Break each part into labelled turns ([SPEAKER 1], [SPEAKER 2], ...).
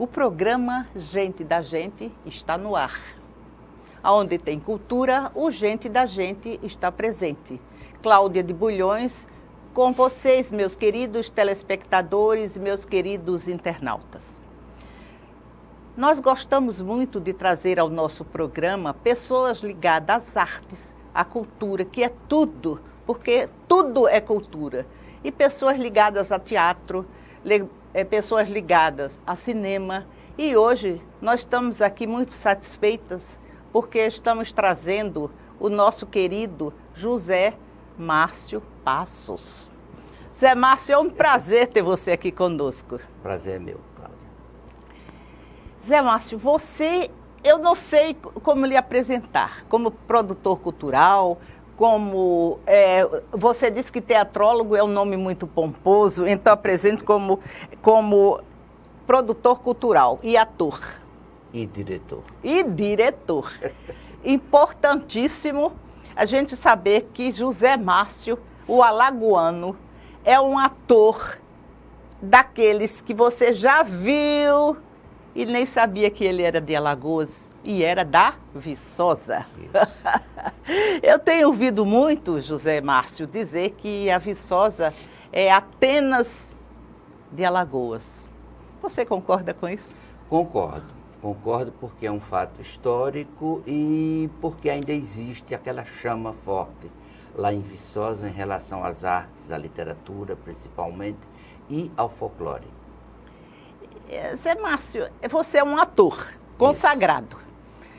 [SPEAKER 1] O programa Gente da Gente está no ar. Onde tem cultura, o Gente da Gente está presente. Cláudia de Bulhões, com vocês, meus queridos telespectadores, meus queridos internautas. Nós gostamos muito de trazer ao nosso programa pessoas ligadas às artes, à cultura, que é tudo, porque tudo é cultura. E pessoas ligadas a teatro, pessoas ligadas a cinema. E hoje nós estamos aqui muito satisfeitas porque estamos trazendo o nosso querido José Márcio Passos. Zé Márcio, é um prazer ter você aqui conosco.
[SPEAKER 2] Prazer é meu, Cláudia.
[SPEAKER 1] Zé Márcio, eu não sei como lhe apresentar, como produtor cultural, como você disse que teatrólogo é um nome muito pomposo, então apresento como produtor cultural e ator.
[SPEAKER 2] E diretor.
[SPEAKER 1] E diretor. Importantíssimo a gente saber que José Márcio, o alagoano, é um ator daqueles que você já viu e nem sabia que ele era de Alagoas e era da Viçosa. Eu tenho ouvido muito, José Márcio, dizer que a Viçosa é Atenas de Alagoas. Você concorda com isso?
[SPEAKER 2] Concordo porque é um fato histórico e porque ainda existe aquela chama forte lá em Viçosa em relação às artes, à literatura principalmente e ao folclore.
[SPEAKER 1] Zé Márcio, você é um ator consagrado. Isso.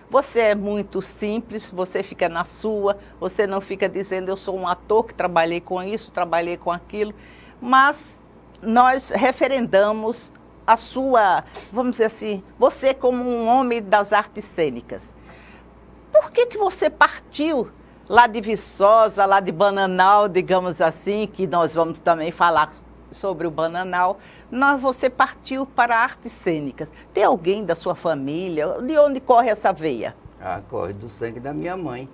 [SPEAKER 1] Você é muito simples, você fica na sua, você não fica dizendo eu sou um ator que trabalhei com isso, trabalhei com aquilo, mas nós referendamos a sua, vamos dizer assim, você como um homem das artes cênicas. Por que você partiu lá de Viçosa, lá de Bananal, digamos assim, que nós vamos também falar sobre o Bananal, você partiu para artes cênicas. Tem alguém da sua família? De onde corre essa veia?
[SPEAKER 2] Corre do sangue da minha mãe.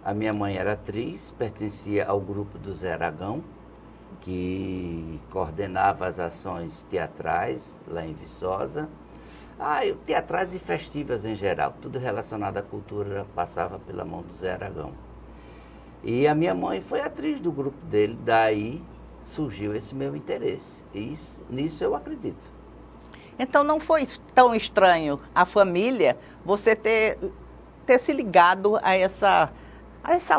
[SPEAKER 2] A minha mãe era atriz, pertencia ao grupo do Zé Aragão, que coordenava as ações teatrais lá em Viçosa. Teatrais e festivas em geral, tudo relacionado à cultura passava pela mão do Zé Aragão. E a minha mãe foi atriz do grupo dele, daí surgiu esse meu interesse. E nisso eu acredito.
[SPEAKER 1] Então não foi tão estranho a família você ter se ligado a essa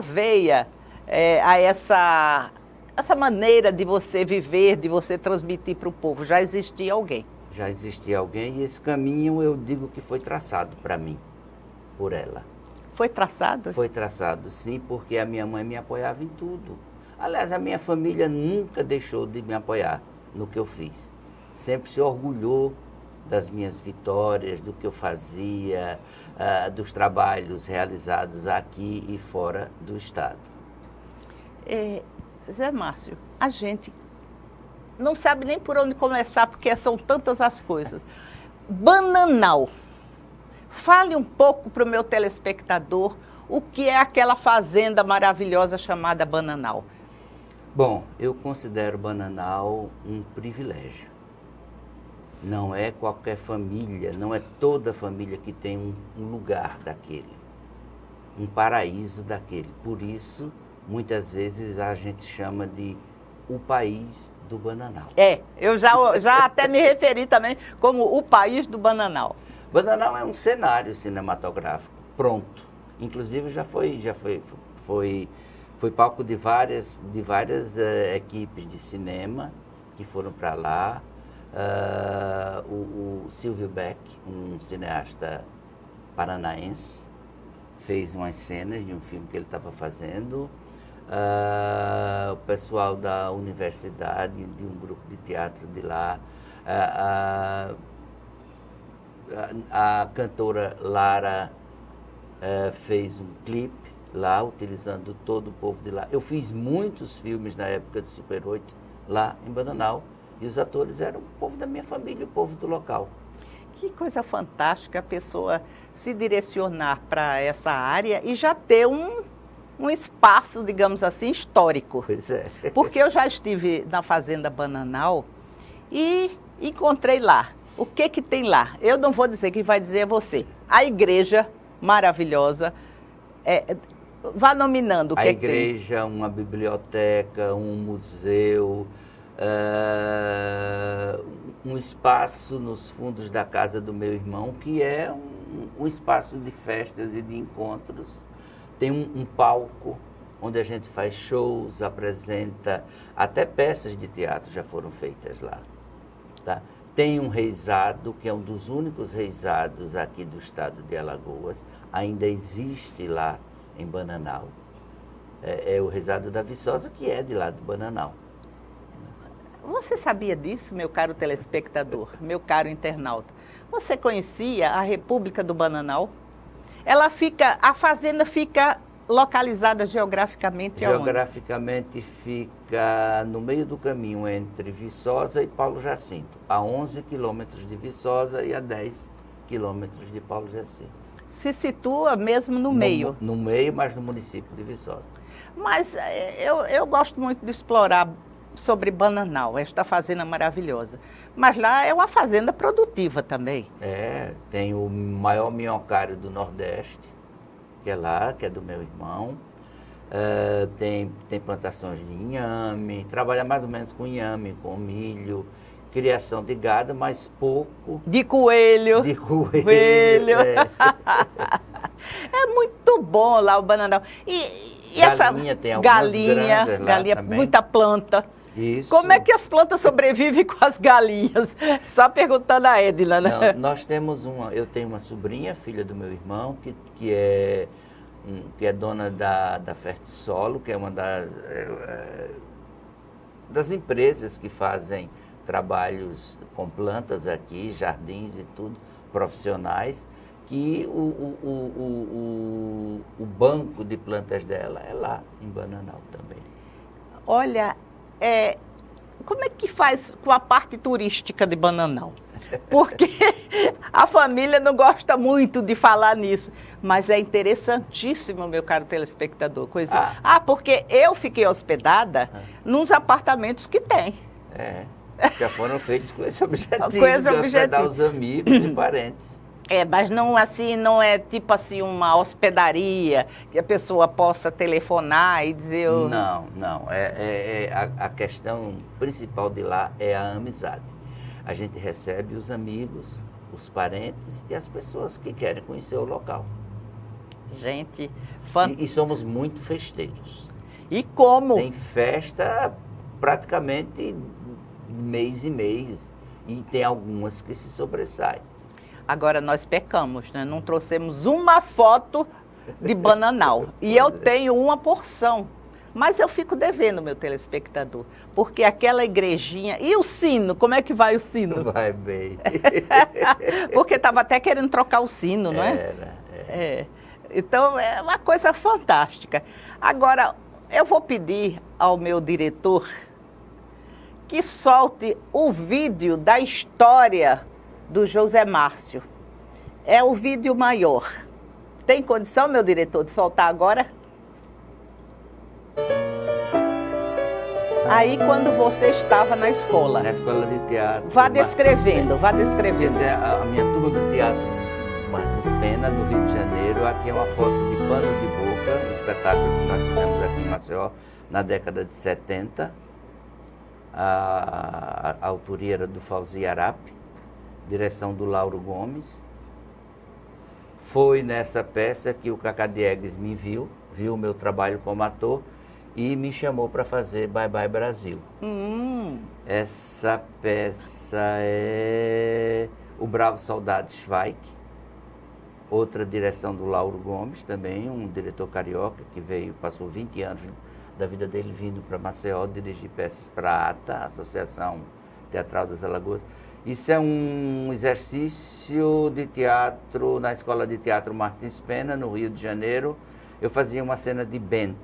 [SPEAKER 1] veia, a essa maneira de você viver, de você transmitir para o povo. Já existia alguém.
[SPEAKER 2] Já existia alguém e esse caminho eu digo que foi traçado para mim, por ela.
[SPEAKER 1] Foi traçado?
[SPEAKER 2] Foi traçado, sim, porque a minha mãe me apoiava em tudo. Aliás, a minha família nunca deixou de me apoiar no que eu fiz. Sempre se orgulhou das minhas vitórias, do que eu fazia, dos trabalhos realizados aqui e fora do estado.
[SPEAKER 1] Zé Márcio, a gente não sabe nem por onde começar, porque são tantas as coisas. Bananal. Fale um pouco para o meu telespectador o que é aquela fazenda maravilhosa chamada Bananal.
[SPEAKER 2] Bom, eu considero Bananal um privilégio. Não é qualquer família, não é toda família que tem um lugar daquele, um paraíso daquele. Por isso, muitas vezes a gente chama de o país do Bananal.
[SPEAKER 1] Eu já até me referi também como o país do Bananal.
[SPEAKER 2] Bananal é um cenário cinematográfico pronto. Inclusive já foi palco de várias equipes de cinema que foram para lá. O Silvio Beck, um cineasta paranaense, fez umas cenas de um filme que ele estava fazendo. O pessoal da universidade, de um grupo de teatro de lá, a cantora Lara fez um clipe lá, utilizando todo o povo de lá. Eu fiz muitos filmes na época de Super 8 lá em Bananal e os atores eram o povo da minha família, o povo do local.
[SPEAKER 1] Que coisa fantástica a pessoa se direcionar para essa área e já ter um espaço, digamos assim, histórico.
[SPEAKER 2] Pois é.
[SPEAKER 1] Porque eu já estive na Fazenda Bananal e encontrei lá O que que tem lá? Eu não vou dizer, quem vai dizer é você. A igreja maravilhosa, vá nominando o que
[SPEAKER 2] A
[SPEAKER 1] que tem.
[SPEAKER 2] igreja, uma biblioteca, um museu, um espaço nos fundos da casa do meu irmão, que é um espaço de festas e de encontros. Tem um palco onde a gente faz shows, apresenta, até peças de teatro já foram feitas lá. Tá? Tem um reisado, que é um dos únicos reisados aqui do estado de Alagoas, ainda existe lá em Bananal. É o reisado da Viçosa, que é de lá do Bananal.
[SPEAKER 1] Você sabia disso, meu caro telespectador, meu caro internauta? Você conhecia a República do Bananal? A fazenda fica localizada geograficamente aonde?
[SPEAKER 2] Geograficamente fica no meio do caminho entre Viçosa e Paulo Jacinto, a 11 quilômetros de Viçosa e a 10 quilômetros de Paulo Jacinto.
[SPEAKER 1] Se situa mesmo no meio.
[SPEAKER 2] No meio, mas no município de Viçosa.
[SPEAKER 1] Mas eu gosto muito de explorar sobre Bananal, esta fazenda maravilhosa. Mas lá é uma fazenda produtiva também.
[SPEAKER 2] Tem o maior minhocário do Nordeste, que é lá, que é do meu irmão. Tem plantações de inhame, trabalha mais ou menos com inhame, com milho, criação de gado, mas pouco.
[SPEAKER 1] De coelho.
[SPEAKER 2] De coelho.
[SPEAKER 1] É muito bom lá o Bananal. E
[SPEAKER 2] galinha, tem algumas
[SPEAKER 1] galinha,
[SPEAKER 2] também.
[SPEAKER 1] Muita planta.
[SPEAKER 2] Isso.
[SPEAKER 1] Como é que as plantas sobrevivem com as galinhas? Só perguntando a Edna, né?
[SPEAKER 2] Não, nós temos eu tenho uma sobrinha, filha do meu irmão, que é dona da Fertisolo, que é uma das empresas que fazem trabalhos com plantas aqui, jardins e tudo, profissionais, que o banco de plantas dela é lá em Bananal também.
[SPEAKER 1] Olha, como é que faz com a parte turística de Bananal? Porque a família não gosta muito de falar nisso, mas é interessantíssimo, meu caro telespectador. Porque eu fiquei hospedada nos apartamentos que tem.
[SPEAKER 2] Já foram feitos com esse objetivo,
[SPEAKER 1] de
[SPEAKER 2] hospedar os amigos e parentes.
[SPEAKER 1] Mas não não é tipo assim uma hospedaria que a pessoa possa telefonar e dizer...
[SPEAKER 2] Não. A questão principal de lá é a amizade. A gente recebe os amigos, os parentes e as pessoas que querem conhecer o local.
[SPEAKER 1] Gente,
[SPEAKER 2] e somos muito festeiros.
[SPEAKER 1] E como?
[SPEAKER 2] Tem festa praticamente mês e mês. E tem algumas que se sobressaem.
[SPEAKER 1] Agora nós pecamos, né? Não trouxemos uma foto de Bananal. E eu tenho uma porção. Mas eu fico devendo, meu telespectador. Porque aquela igrejinha... E o sino? Como é que vai o sino?
[SPEAKER 2] Vai bem.
[SPEAKER 1] Porque estava até querendo trocar o sino, não é? Então, é uma coisa fantástica. Agora, eu vou pedir ao meu diretor que solte o vídeo da história do José Márcio. É o vídeo maior. Tem condição, meu diretor, de soltar agora? Aí, quando você estava na escola.
[SPEAKER 2] Na escola de teatro.
[SPEAKER 1] Vá descrevendo.
[SPEAKER 2] Essa é a minha turma do teatro Martins Pena, do Rio de Janeiro. Aqui é uma foto de Pano de Boca, um espetáculo que nós fizemos aqui em Maceió, na década de 70. A autoria era do Fauzi Arape, direção do Lauro Gomes. Foi nessa peça que o Cacá Diegues me viu o meu trabalho como ator e me chamou para fazer Bye Bye Brasil. Essa peça é O Bravo Soldado Schweik, outra direção do Lauro Gomes, também um diretor carioca que passou 20 anos da vida dele vindo para Maceió dirigir peças para a ATA, Associação Teatral das Alagoas. Isso é um exercício de teatro na Escola de Teatro Martins Pena, no Rio de Janeiro. Eu fazia uma cena de Bent,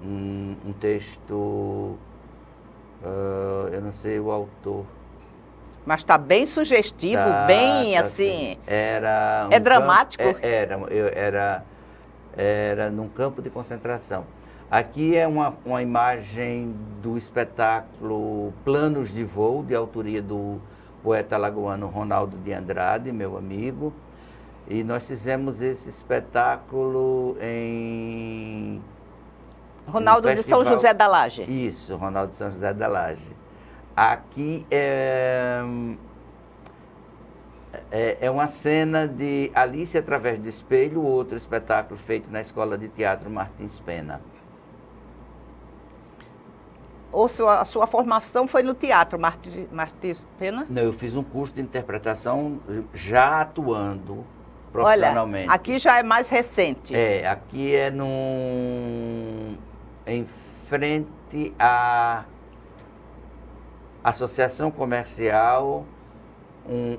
[SPEAKER 2] um texto, eu não sei o autor.
[SPEAKER 1] Mas está bem sugestivo, bem assim.
[SPEAKER 2] Era
[SPEAKER 1] dramático?
[SPEAKER 2] Era num campo de concentração. Aqui é uma imagem do espetáculo Planos de Voo, de autoria do poeta alagoano Ronaldo de Andrade, meu amigo, e nós fizemos esse espetáculo em...
[SPEAKER 1] Ronaldo de São José da Laje.
[SPEAKER 2] Isso, Ronaldo de São José da Laje. Aqui é uma cena de Alice através do espelho, outro espetáculo feito na Escola de Teatro Martins Pena.
[SPEAKER 1] A sua formação foi no teatro Martins Pena?
[SPEAKER 2] Não, eu fiz um curso de interpretação já atuando profissionalmente.
[SPEAKER 1] Olha, aqui já é mais recente.
[SPEAKER 2] Aqui é em frente à Associação Comercial,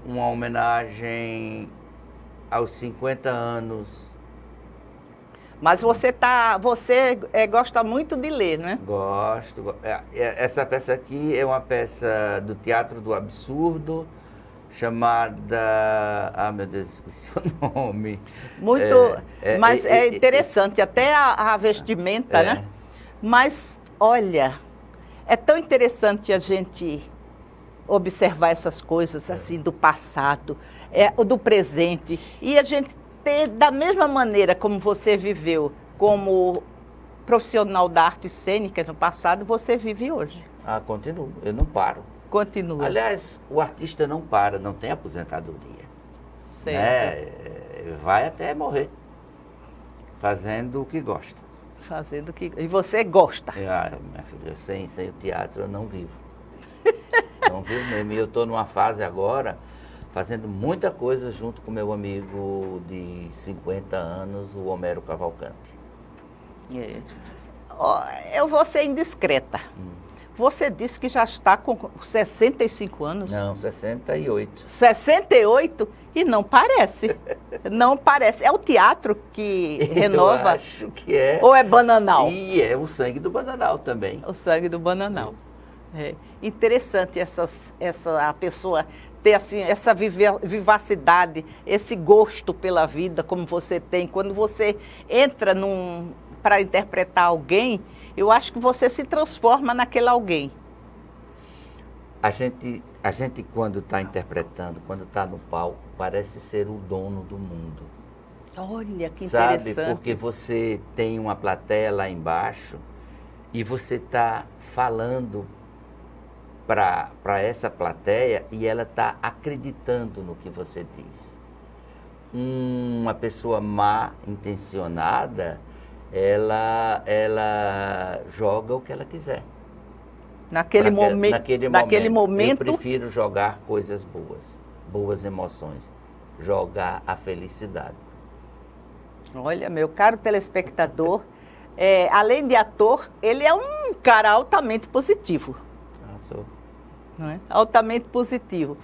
[SPEAKER 2] uma homenagem aos 50 anos.
[SPEAKER 1] Mas você gosta muito de ler, né?
[SPEAKER 2] Gosto. Essa peça aqui é uma peça do Teatro do Absurdo, chamada... Ah, meu Deus, esqueci o nome.
[SPEAKER 1] Mas é interessante, até a vestimenta, né? Mas, olha, é tão interessante a gente observar essas coisas assim do passado, do presente, e a gente ter, da mesma maneira como você viveu como profissional da arte cênica no passado, você vive hoje.
[SPEAKER 2] Ah, continuo, eu não paro.
[SPEAKER 1] Continua.
[SPEAKER 2] Aliás, o artista não para, não tem aposentadoria.
[SPEAKER 1] Certo.
[SPEAKER 2] Vai até morrer, fazendo o que gosta.
[SPEAKER 1] Fazendo o que... E você gosta?
[SPEAKER 2] Minha filha, sem o teatro eu não vivo. Não vivo mesmo. E eu estou numa fase agora, fazendo muita coisa junto com meu amigo de 50 anos, o Homero Cavalcante.
[SPEAKER 1] Eu vou ser indiscreta. Você disse que já está com 65 anos?
[SPEAKER 2] Não, 68.
[SPEAKER 1] 68? E não parece. Não parece. É o teatro que renova?
[SPEAKER 2] Eu acho que é.
[SPEAKER 1] Ou é Bananal?
[SPEAKER 2] E é o sangue do Bananal também.
[SPEAKER 1] O sangue do Bananal. Interessante a pessoa ter assim, essa vivacidade, esse gosto pela vida como você tem. Quando você entra para interpretar alguém, eu acho que você se transforma naquele alguém.
[SPEAKER 2] A gente quando está interpretando, quando está no palco, parece ser o dono do mundo.
[SPEAKER 1] Olha, que interessante.
[SPEAKER 2] Sabe, porque você tem uma plateia lá embaixo e você está falando para essa plateia e ela está acreditando no que você diz. Uma pessoa má intencionada, ela joga o que ela quiser.
[SPEAKER 1] Naquele momento,
[SPEAKER 2] eu prefiro jogar coisas boas emoções, jogar a felicidade.
[SPEAKER 1] Olha, meu caro telespectador, além de ator, ele é um cara altamente positivo.
[SPEAKER 2] Sou.
[SPEAKER 1] Não é? Altamente positivo.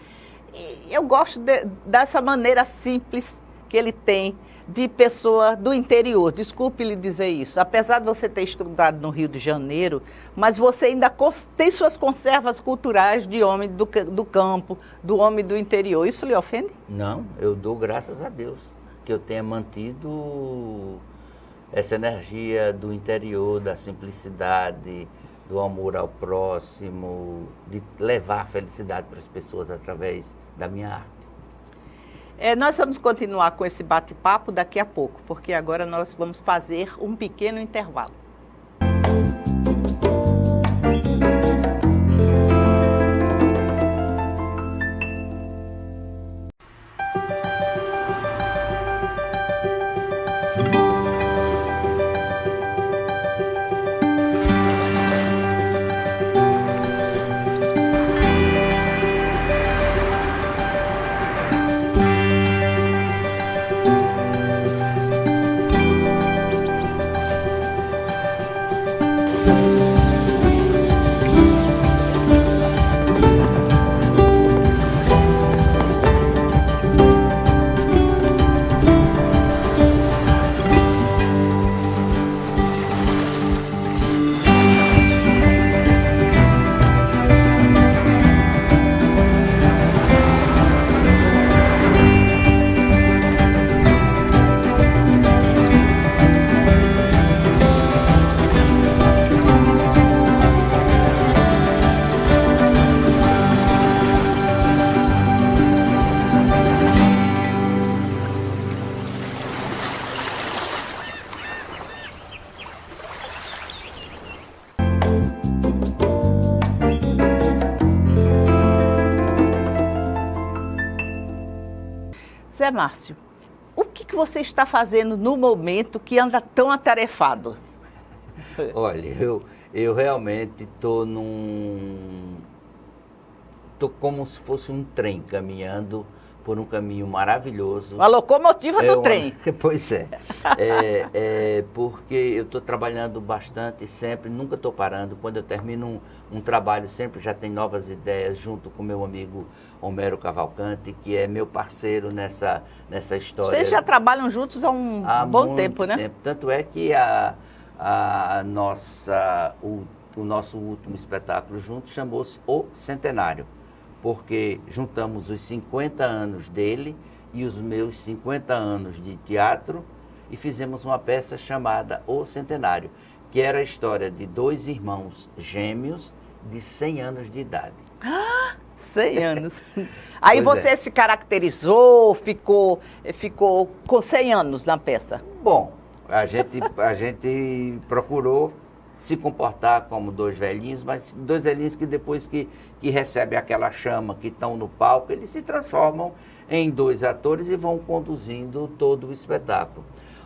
[SPEAKER 1] E eu gosto dessa maneira simples que ele tem de pessoa do interior. Desculpe lhe dizer isso. Apesar de você ter estudado no Rio de Janeiro, mas você ainda tem suas conservas culturais de homem do campo, do homem do interior. Isso lhe ofende?
[SPEAKER 2] Não, eu dou graças a Deus que eu tenha mantido essa energia do interior, da simplicidade, do amor ao próximo, de levar a felicidade para as pessoas através da minha arte.
[SPEAKER 1] Nós vamos continuar com esse bate-papo daqui a pouco, porque agora nós vamos fazer um pequeno intervalo. José Márcio, o que você está fazendo no momento que anda tão atarefado?
[SPEAKER 2] Olha, eu realmente estou Estou como se fosse um trem caminhando por um caminho maravilhoso.
[SPEAKER 1] A locomotiva do trem.
[SPEAKER 2] Pois é. Porque eu estou trabalhando bastante sempre, nunca estou parando. Quando eu termino um trabalho, sempre já tem novas ideias, junto com meu amigo Homero Cavalcante, que é meu parceiro nessa história.
[SPEAKER 1] Vocês já trabalham juntos há um bom tempo, né?
[SPEAKER 2] Tanto é que o nosso último espetáculo junto chamou-se O Centenário, porque juntamos os 50 anos dele e os meus 50 anos de teatro e fizemos uma peça chamada O Centenário, que era a história de dois irmãos gêmeos de 100 anos de idade.
[SPEAKER 1] 100 anos. Aí você se caracterizou, ficou com 100 anos na peça?
[SPEAKER 2] Bom, a gente procurou se comportar como dois velhinhos, mas dois velhinhos que depois que recebem aquela chama, que estão no palco, eles se transformam em dois atores e vão conduzindo todo o espetáculo.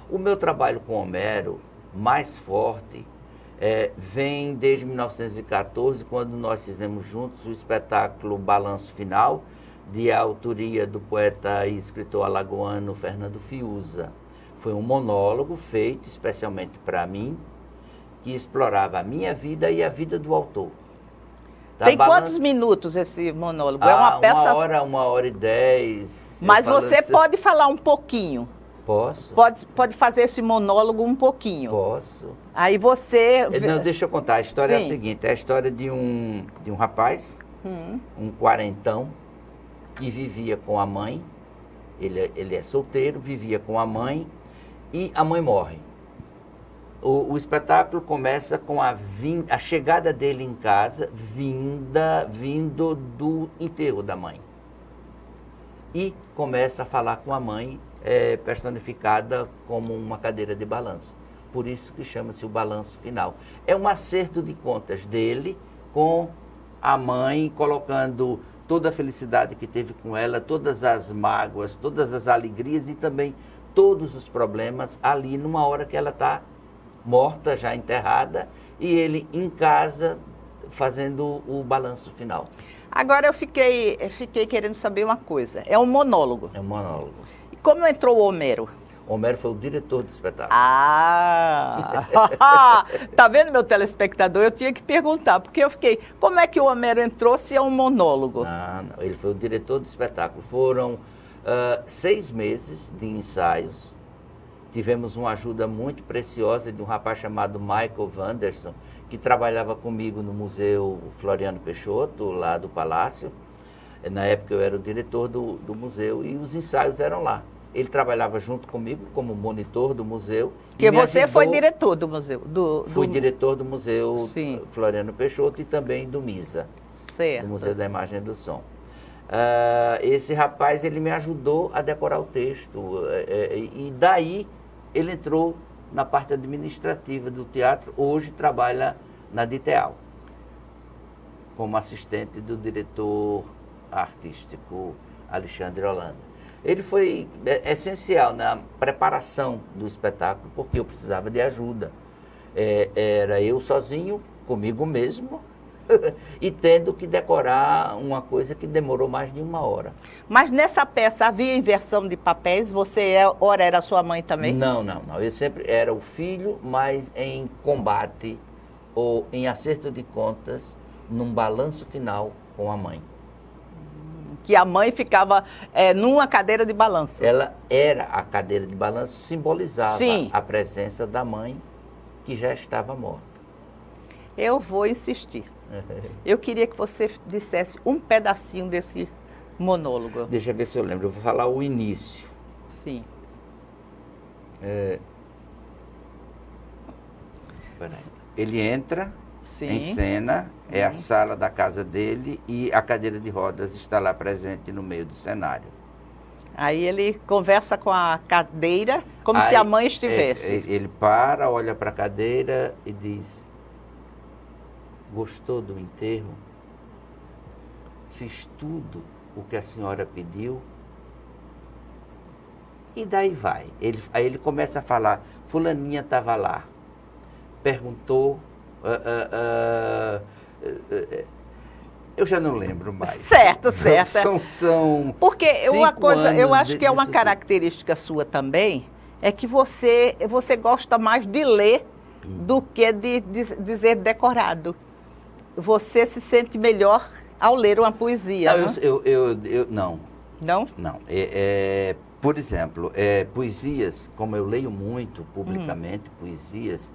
[SPEAKER 2] O meu trabalho com Homero, mais forte, vem desde 1914, quando nós fizemos juntos o espetáculo Balanço Final, de autoria do poeta e escritor alagoano Fernando Fiuza. Foi um monólogo feito especialmente para mim, que explorava a minha vida e a vida do autor.
[SPEAKER 1] Tem quantos minutos esse monólogo? É uma peça...
[SPEAKER 2] 1h10.
[SPEAKER 1] Mas você pode falar um pouquinho?
[SPEAKER 2] Posso.
[SPEAKER 1] Pode fazer esse monólogo um pouquinho?
[SPEAKER 2] Posso.
[SPEAKER 1] Aí você...
[SPEAKER 2] Não, deixa eu contar. A história é a seguinte. É a história de um rapaz, um quarentão, que vivia com a mãe. Ele é solteiro, vivia com a mãe e a mãe morre. O espetáculo começa com a chegada dele em casa, vindo do enterro da mãe. E começa a falar com a mãe, personificada como uma cadeira de balanço. Por isso que chama-se o Balanço Final. É um acerto de contas dele com a mãe, colocando toda a felicidade que teve com ela, todas as mágoas, todas as alegrias e também todos os problemas ali numa hora que ela está morta, já enterrada, e ele em casa fazendo o balanço final.
[SPEAKER 1] Agora eu fiquei querendo saber uma coisa. É um monólogo.
[SPEAKER 2] É um monólogo.
[SPEAKER 1] E como entrou o Homero?
[SPEAKER 2] O Homero foi o diretor do espetáculo.
[SPEAKER 1] Tá vendo, meu telespectador? Eu tinha que perguntar, porque eu fiquei, como é que o Homero entrou se é um monólogo?
[SPEAKER 2] Não, ele foi o diretor do espetáculo. Foram 6 meses de ensaios. Tivemos uma ajuda muito preciosa de um rapaz chamado Michael Wanderson, que trabalhava comigo no Museu Floriano Peixoto, lá do Palácio. Na época eu era o diretor do museu e os ensaios eram lá. Ele trabalhava junto comigo como monitor do museu.
[SPEAKER 1] Porque você foi diretor do museu?
[SPEAKER 2] Fui diretor do Museu
[SPEAKER 1] Sim.
[SPEAKER 2] Floriano Peixoto e também do MISA,
[SPEAKER 1] certo.
[SPEAKER 2] do Museu da Imagem e do Som. Esse rapaz, ele me ajudou a decorar o texto e daí ele entrou na parte administrativa do teatro, hoje trabalha na DITEAL, como assistente do diretor artístico Alexandre Holanda. Ele foi essencial na preparação do espetáculo, porque eu precisava de ajuda. Era eu sozinho, comigo mesmo, e tendo que decorar uma coisa que demorou mais de 1 hora.
[SPEAKER 1] Mas nessa peça havia inversão de papéis? Você ora era sua mãe também?
[SPEAKER 2] Não. Eu sempre era o filho, mas em combate ou em acerto de contas, num balanço final com a mãe.
[SPEAKER 1] Que a mãe ficava numa cadeira de balanço.
[SPEAKER 2] Ela era a cadeira de balanço, simbolizava
[SPEAKER 1] Sim.
[SPEAKER 2] a presença da mãe que já estava morta.
[SPEAKER 1] Eu vou insistir. Eu queria que você dissesse um pedacinho desse monólogo.
[SPEAKER 2] Deixa eu ver se eu lembro. Eu vou falar o início.
[SPEAKER 1] Sim.
[SPEAKER 2] Ele entra
[SPEAKER 1] Sim.
[SPEAKER 2] em cena, é a sala da casa dele e a cadeira de rodas está lá presente no meio do cenário.
[SPEAKER 1] Aí ele conversa com a cadeira como se a mãe estivesse.
[SPEAKER 2] Ele para, olha para a cadeira e diz: gostou do enterro? Fiz tudo o que a senhora pediu? E daí vai. Aí ele começa a falar, fulaninha estava lá, perguntou, eu já não lembro mais.
[SPEAKER 1] Certo, certo. Porque uma coisa, eu acho que é uma característica sua também, é que você gosta mais de ler do que de dizer decorado. Você se sente melhor ao ler uma poesia,
[SPEAKER 2] não?
[SPEAKER 1] Não?
[SPEAKER 2] Não? Não. Por exemplo, poesias, como eu leio muito publicamente, poesias,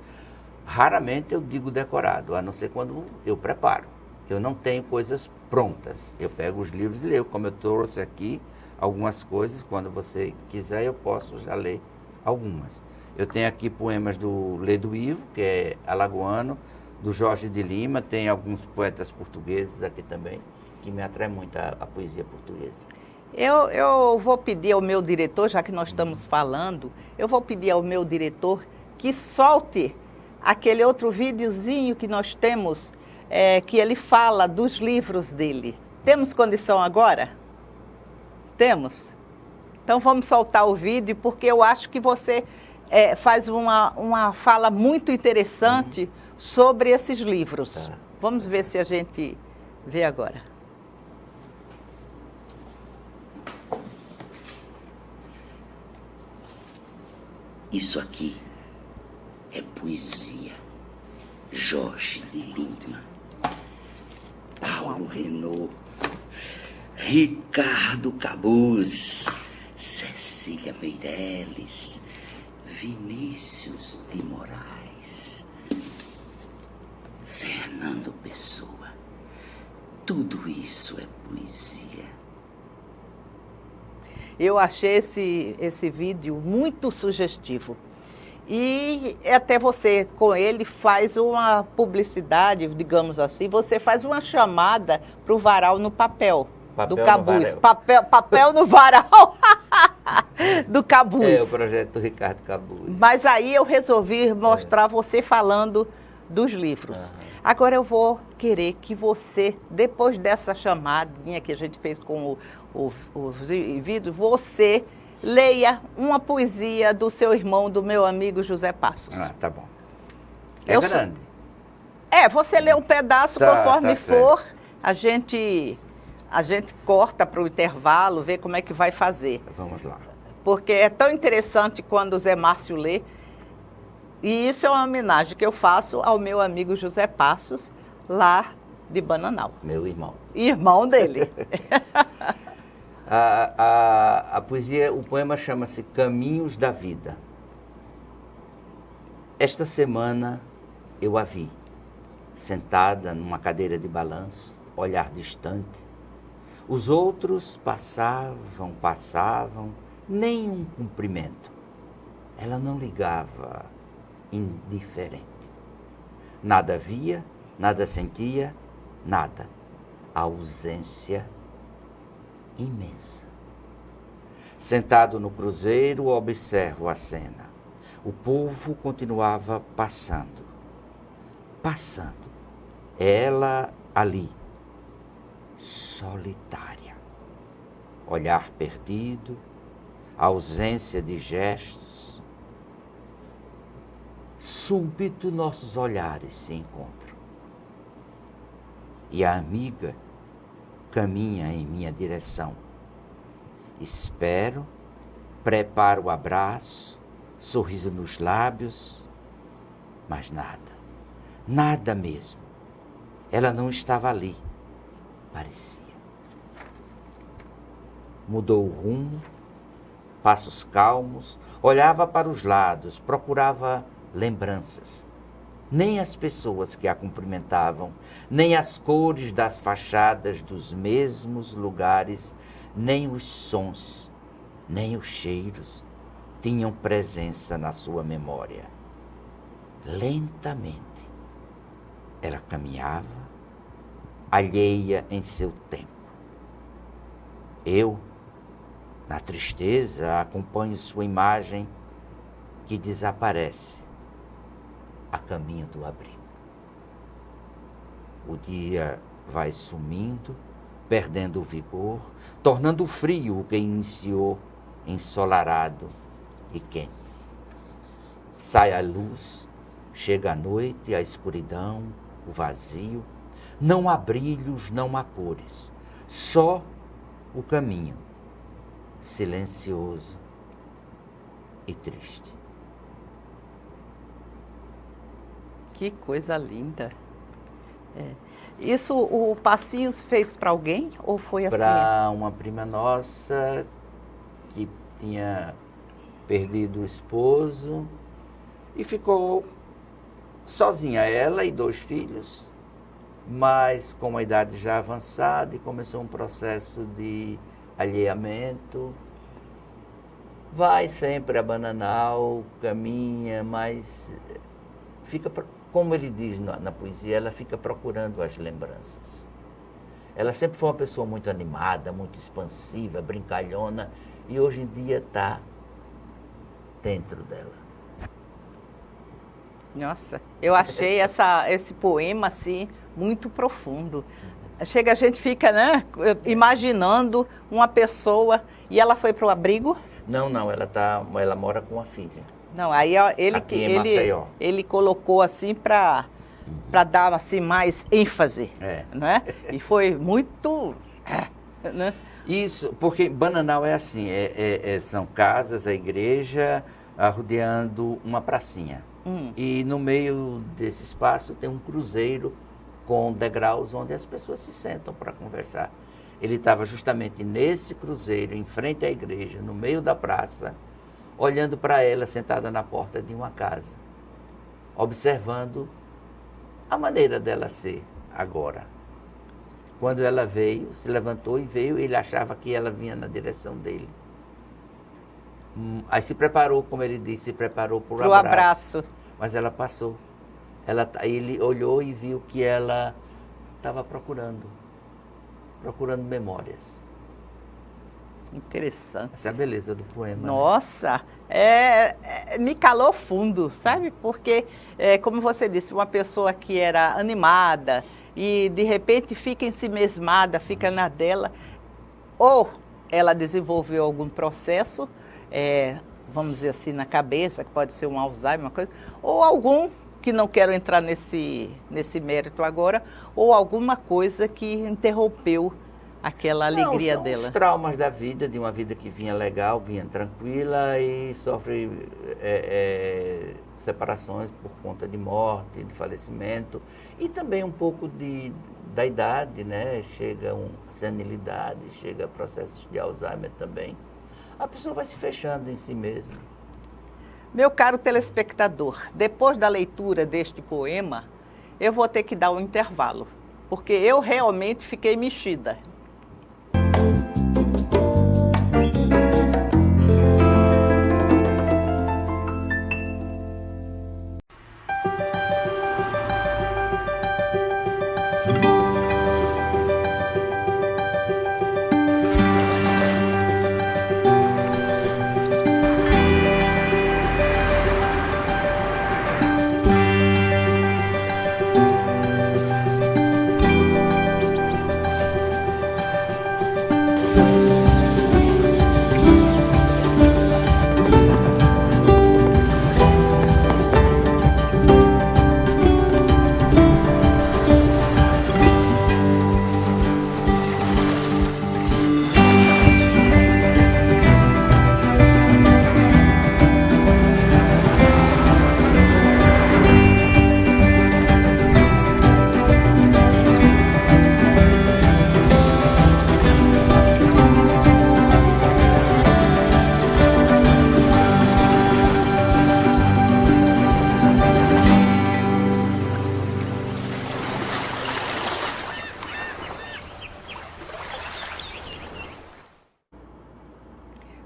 [SPEAKER 2] raramente eu digo decorado, a não ser quando eu preparo. Eu não tenho coisas prontas. Eu pego os livros e leio, como eu trouxe aqui algumas coisas, quando você quiser eu posso já ler algumas. Eu tenho aqui poemas do Ledo Ivo, que é alagoano, do Jorge de Lima, tem alguns poetas portugueses aqui também, que me atrai muito a poesia portuguesa.
[SPEAKER 1] Eu vou pedir ao meu diretor, já que nós estamos falando, eu vou pedir ao meu diretor que solte aquele outro videozinho que nós temos, que ele fala dos livros dele. Temos condição agora? Temos? Então vamos soltar o vídeo, porque eu acho que você faz uma fala muito interessante sobre esses livros. Tá. Vamos ver se a gente vê agora.
[SPEAKER 3] Isso aqui é poesia. Jorge de Lima, Paulo Renaud, Ricardo Cabuz, Cecília Meirelles, Vinícius de Moraes, Fernando Pessoa. Tudo isso é poesia.
[SPEAKER 1] Eu achei esse vídeo muito sugestivo. E até você, com ele, faz uma publicidade, digamos assim, você faz uma chamada para o varal no papel do Cabuz. Papel no varal do Cabuz.
[SPEAKER 2] É o projeto do Ricardo Cabuz.
[SPEAKER 1] Mas aí eu resolvi mostrar você falando dos livros. Agora eu vou querer que você, depois dessa chamadinha que a gente fez com os vídeos, você leia uma poesia do seu irmão, do meu amigo José Passos.
[SPEAKER 2] Tá bom. É grande.
[SPEAKER 1] Você lê um pedaço, conforme for, a gente corta para o intervalo, vê como é que vai fazer.
[SPEAKER 2] Vamos lá.
[SPEAKER 1] Porque é tão interessante quando o Zé Márcio lê, e isso é uma homenagem que eu faço ao meu amigo José Passos, lá de Bananal.
[SPEAKER 2] Meu irmão.
[SPEAKER 1] Irmão dele.
[SPEAKER 2] A poesia, o poema chama-se Caminhos da Vida. Esta semana eu a vi, sentada numa cadeira de balanço, olhar distante. Os outros passavam, nem um cumprimento. Ela não ligava, indiferente. Nada via, nada sentia, nada. A ausência imensa. Sentado no cruzeiro, observo a cena. O povo continuava passando. Ela ali, solitária. Olhar perdido, ausência de gestos. Súbito nossos olhares se encontram. E a amiga caminha em minha direção. Espero, preparo o abraço, sorriso nos lábios, mas nada mesmo. Ela não estava ali, parecia. Mudou o rumo, passos calmos, olhava para os lados, procurava lembranças. Nem as pessoas que a cumprimentavam, nem as cores das fachadas dos mesmos lugares, nem os sons, nem os cheiros tinham presença na sua memória. Lentamente, ela caminhava, alheia em seu tempo. Eu, na tristeza, acompanho sua imagem que desaparece a caminho do abrigo. O dia vai sumindo, perdendo o vigor, tornando frio o que iniciou ensolarado e quente. Sai a luz, chega a noite, a escuridão, o vazio. Não há brilhos, não há cores, só o caminho, silencioso e triste.
[SPEAKER 1] Que coisa linda. Isso o passinho fez para alguém ou foi assim?
[SPEAKER 2] Para uma prima nossa que tinha perdido o esposo e ficou sozinha, ela e 2 filhos, mas com uma idade já avançada, e começou um processo de alheamento. Vai sempre a Bananal, caminha, mas fica, como ele diz na poesia, ela fica procurando as lembranças. Ela sempre foi uma pessoa muito animada, muito expansiva, brincalhona, e hoje em dia está dentro dela.
[SPEAKER 1] Nossa, eu achei esse poema assim muito profundo. Chega, a gente fica, né, imaginando uma pessoa, e ela foi para o abrigo?
[SPEAKER 2] Não, ela mora com a filha.
[SPEAKER 1] Não, aí ó, ele colocou assim para dar assim mais ênfase, não é? E foi muito, né?
[SPEAKER 2] Isso, porque Bananal é assim, são casas, a igreja rodeando uma pracinha. E no meio desse espaço tem um cruzeiro com degraus onde as pessoas se sentam para conversar. Ele estava justamente nesse cruzeiro, em frente à igreja, no meio da praça, olhando para ela sentada na porta de uma casa, observando a maneira dela ser agora. Quando ela veio, se levantou e veio, ele achava que ela vinha na direção dele. Aí se preparou, como ele disse, se preparou para o abraço. Mas ela passou. Ele olhou e viu que ela estava procurando memórias.
[SPEAKER 1] Interessante.
[SPEAKER 2] Essa é a beleza do poema.
[SPEAKER 1] Nossa, me calou fundo, sabe? Porque, como você disse, uma pessoa que era animada e de repente fica ensimesmada, fica na dela, ou ela desenvolveu algum processo, vamos dizer assim, na cabeça, que pode ser um Alzheimer, uma coisa, ou algum, que não quero entrar nesse mérito agora, ou alguma coisa que interrompeu aquela alegria dela.
[SPEAKER 2] Os traumas da vida, de uma vida que vinha legal, vinha tranquila e sofre separações por conta de morte, de falecimento e também um pouco da idade, né? Chega senilidade, chega processos de Alzheimer também. A pessoa vai se fechando em si mesma.
[SPEAKER 1] Meu caro telespectador, depois da leitura deste poema, eu vou ter que dar um intervalo, porque eu realmente fiquei mexida.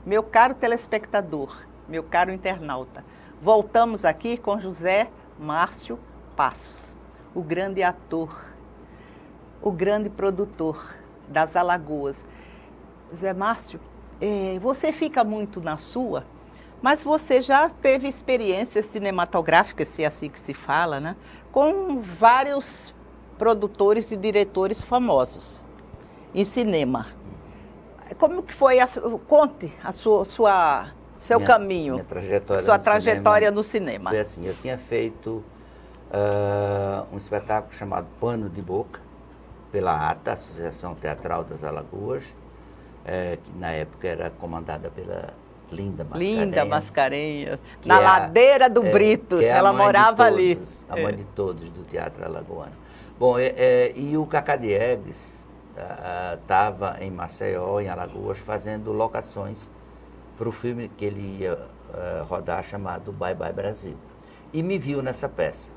[SPEAKER 1] Meu caro telespectador, meu caro internauta, voltamos aqui com José Márcio Passos, o grande ator, o grande produtor das Alagoas. José Márcio, você fica muito na sua, mas você já teve experiências cinematográficas, se é assim que se fala, né? Com vários produtores e diretores famosos em cinema. como que foi, conte a seu caminho,
[SPEAKER 2] minha trajetória
[SPEAKER 1] sua
[SPEAKER 2] no
[SPEAKER 1] trajetória
[SPEAKER 2] cinema
[SPEAKER 1] no cinema.
[SPEAKER 2] Foi assim, eu tinha feito um espetáculo chamado Pano de Boca, pela ATA, Associação Teatral das Alagoas, que na época era comandada pela Linda Mascarenhas.
[SPEAKER 1] Linda Mascarenhas, na ladeira do Brito, ela morava ali.
[SPEAKER 2] A mãe de todos do Teatro Alagoano. Bom, e o Cacá Diegues estava em Maceió, em Alagoas, fazendo locações para o filme que ele ia rodar, chamado Bye Bye Brasil. E me viu nessa peça.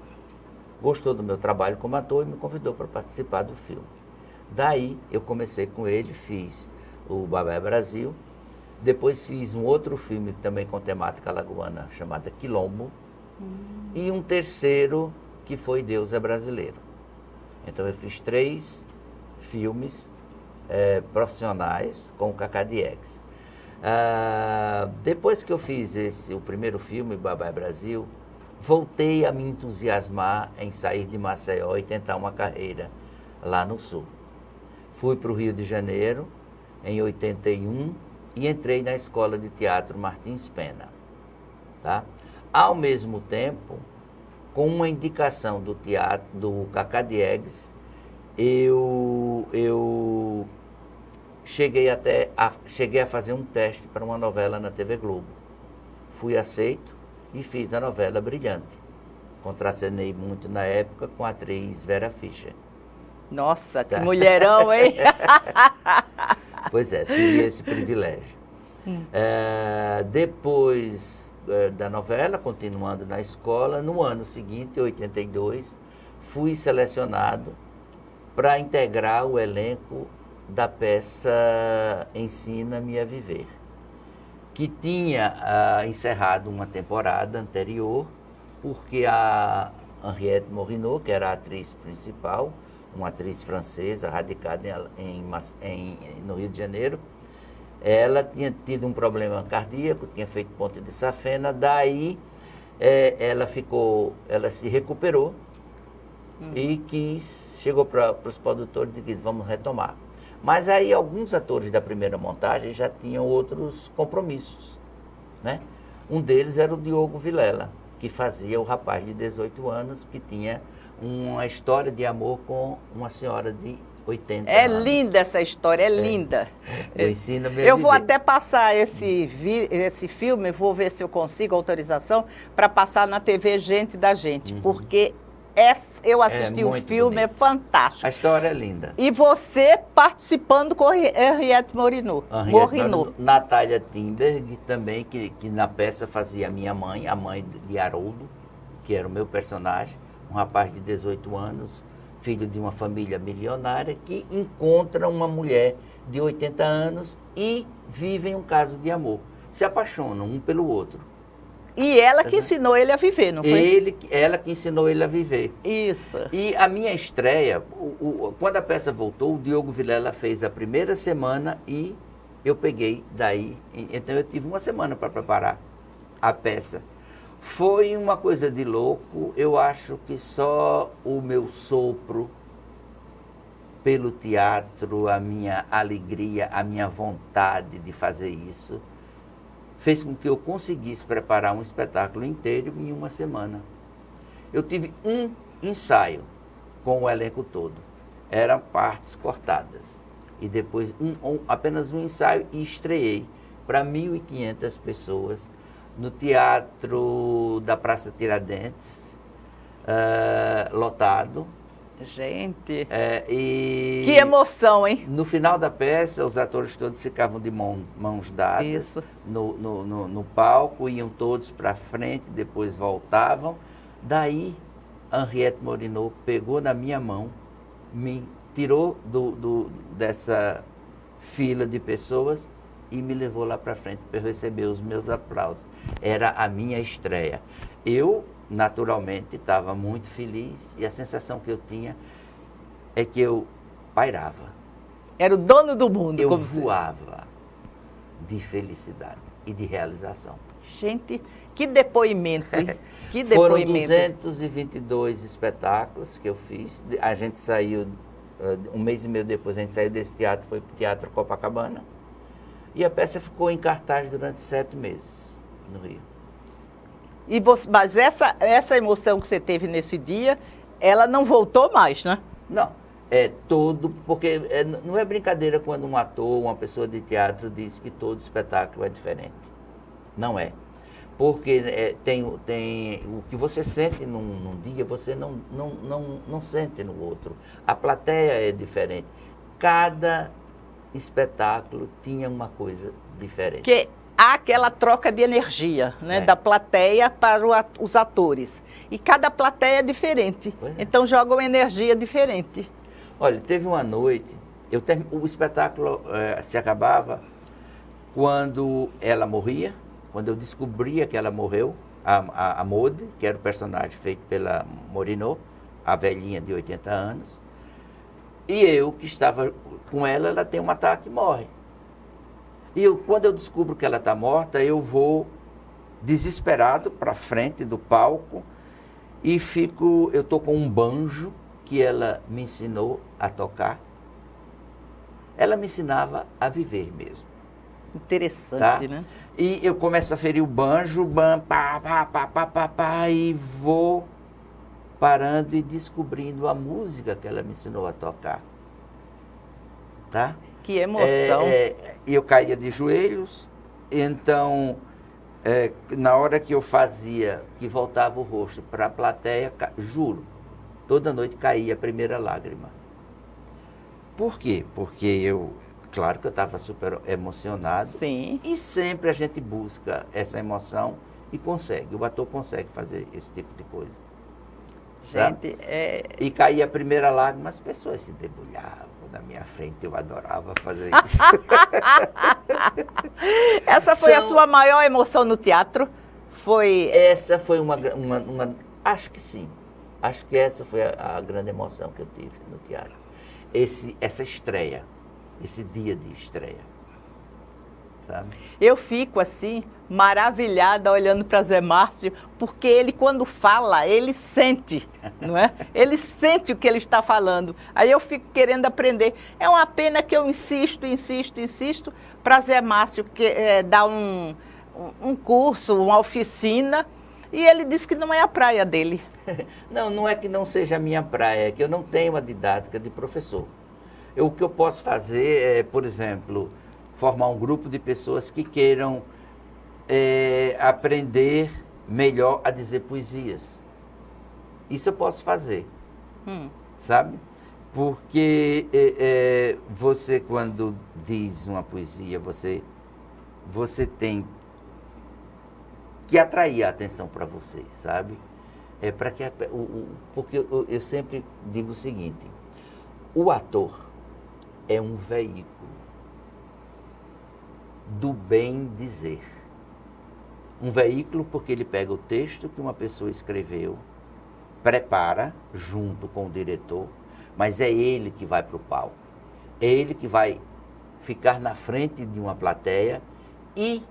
[SPEAKER 2] Gostou do meu trabalho como ator e me convidou para participar do filme. Daí eu comecei com ele, fiz o Bye Bye Brasil, depois fiz um outro filme também com temática alagoana, chamada Quilombo, e um terceiro que foi Deus é Brasileiro. Então eu fiz 3 filmes profissionais com o Cacá Diegues. Depois que eu fiz o primeiro filme, Bye Bye Brasil, voltei a me entusiasmar em sair de Maceió e tentar uma carreira lá no Sul. Fui para o Rio de Janeiro em 81 e entrei na Escola de Teatro Martins Pena. Tá? Ao mesmo tempo, com uma indicação do teatro do Cacá Diegues, eu cheguei a fazer um teste para uma novela na TV Globo. Fui aceito e fiz a novela Brilhante. Contracenei muito na época com a atriz Vera Fischer.
[SPEAKER 1] Nossa, que mulherão, hein?
[SPEAKER 2] Pois é, tive esse privilégio. Depois da novela, continuando na escola, no ano seguinte, em 82, fui selecionado para integrar o elenco da peça Ensina-me a Viver, que tinha encerrado uma temporada anterior, porque a Henriette Morinot, que era a atriz principal, uma atriz francesa radicada no Rio de Janeiro, ela tinha tido um problema cardíaco, tinha feito ponte de safena, daí ela se recuperou e chegou para os produtores e disse, vamos retomar. Mas aí alguns atores da primeira montagem já tinham outros compromissos, né? Um deles era o Diogo Vilela, que fazia o rapaz de 18 anos, que tinha uma história de amor com uma senhora de 80 anos.
[SPEAKER 1] É linda essa história, linda.
[SPEAKER 2] Eu
[SPEAKER 1] vou até passar esse filme, vou ver se eu consigo autorização, para passar na TV Gente da Gente, porque eu assisti o filme, bonito. É fantástico.
[SPEAKER 2] A história é linda.
[SPEAKER 1] E você participando com Henriette Morinot.
[SPEAKER 2] Natália Timberg também, que na peça fazia a minha mãe, a mãe de Haroldo, que era o meu personagem, um rapaz de 18 anos, filho de uma família milionária, que encontra uma mulher de 80 anos e vivem um caso de amor. Se apaixonam um pelo outro.
[SPEAKER 1] E ela que ensinou ele a viver, não foi?
[SPEAKER 2] Ela que ensinou ele a viver.
[SPEAKER 1] Isso.
[SPEAKER 2] E a minha estreia, quando a peça voltou, o Diogo Vilela fez a primeira semana e eu peguei daí. Então eu tive uma semana para preparar a peça. Foi uma coisa de louco. Eu acho que só o meu sopro pelo teatro, a minha alegria, a minha vontade de fazer isso, fez com que eu conseguisse preparar um espetáculo inteiro em uma semana. Eu tive um ensaio com o elenco todo. Eram partes cortadas. E depois apenas um ensaio e estreei para 1.500 pessoas no Teatro da Praça Tiradentes, lotado.
[SPEAKER 1] Gente,
[SPEAKER 2] que
[SPEAKER 1] emoção, hein?
[SPEAKER 2] No final da peça, os atores todos ficavam de mãos dadas no palco, iam todos para frente, depois voltavam. Daí, Henriette Morinot pegou na minha mão, me tirou dessa fila de pessoas e me levou lá para frente para eu receber os meus aplausos. Era a minha estreia. Eu, naturalmente, estava muito feliz e a sensação que eu tinha é que eu pairava.
[SPEAKER 1] Era o dono do mundo.
[SPEAKER 2] Eu voava de felicidade e de realização.
[SPEAKER 1] Gente, que depoimento, hein? Que
[SPEAKER 2] Foram
[SPEAKER 1] depoimento.
[SPEAKER 2] 222 espetáculos que eu fiz. A gente saiu, um mês e meio depois, a gente saiu desse teatro, foi para o Teatro Copacabana. E a peça ficou em cartaz durante 7 meses no Rio.
[SPEAKER 1] Mas essa emoção que você teve nesse dia, ela não voltou mais, né?
[SPEAKER 2] Não, porque não é brincadeira quando um ator, uma pessoa de teatro diz que todo espetáculo é diferente. Não é. Porque tem o que você sente num dia, você não sente no outro. A plateia é diferente. Cada espetáculo tinha uma coisa diferente.
[SPEAKER 1] Que há aquela troca de energia, né, da plateia para os atores. E cada plateia é diferente. Então joga uma energia diferente.
[SPEAKER 2] Olha, teve uma noite, o espetáculo se acabava quando ela morria, quando eu descobria que ela morreu, a Maude, que era o personagem feito pela Morinot, a velhinha de 80 anos, e eu, que estava com ela tem um ataque e morre. E quando eu descubro que ela está morta, eu vou desesperado para frente do palco e eu estou com um banjo que ela me ensinou a tocar. Ela me ensinava a viver mesmo.
[SPEAKER 1] Interessante, tá? Né?
[SPEAKER 2] E eu começo a ferir o banjo, e vou parando e descobrindo a música que ela me ensinou a tocar. Tá?
[SPEAKER 1] Que emoção.
[SPEAKER 2] E eu caía de joelhos, então, na hora que eu fazia, que voltava o rosto para a plateia, juro, toda noite caía a primeira lágrima. Por quê? Porque claro que eu estava super emocionado.
[SPEAKER 1] Sim.
[SPEAKER 2] E sempre a gente busca essa emoção e consegue. O ator consegue fazer esse tipo de coisa.
[SPEAKER 1] Gente,
[SPEAKER 2] E caía a primeira lágrima, as pessoas se debulhavam na minha frente. Eu adorava fazer isso.
[SPEAKER 1] Essa foi a sua maior emoção no teatro?
[SPEAKER 2] Essa foi uma acho que sim. Acho que essa foi a grande emoção que eu tive no teatro. Essa estreia. Esse dia de estreia, sabe?
[SPEAKER 1] Eu fico assim, maravilhada olhando para Zé Márcio, porque ele quando fala, ele sente, não é? Ele sente o que ele está falando. Aí eu fico querendo aprender. É uma pena que eu insisto para Zé Márcio dar um curso, uma oficina, e ele diz que não é a praia dele.
[SPEAKER 2] Não é que não seja a minha praia, é que eu não tenho a didática de professor. O que eu posso fazer é, por exemplo, formar um grupo de pessoas que queiram aprender melhor a dizer poesias. Isso eu posso fazer, sabe? Porque você, quando diz uma poesia, você tem que atrair a atenção para você, sabe? Porque eu sempre digo o seguinte, o ator é um veículo do bem dizer. Um veículo porque ele pega o texto que uma pessoa escreveu, prepara junto com o diretor, mas é ele que vai para o palco. É ele que vai ficar na frente de uma plateia e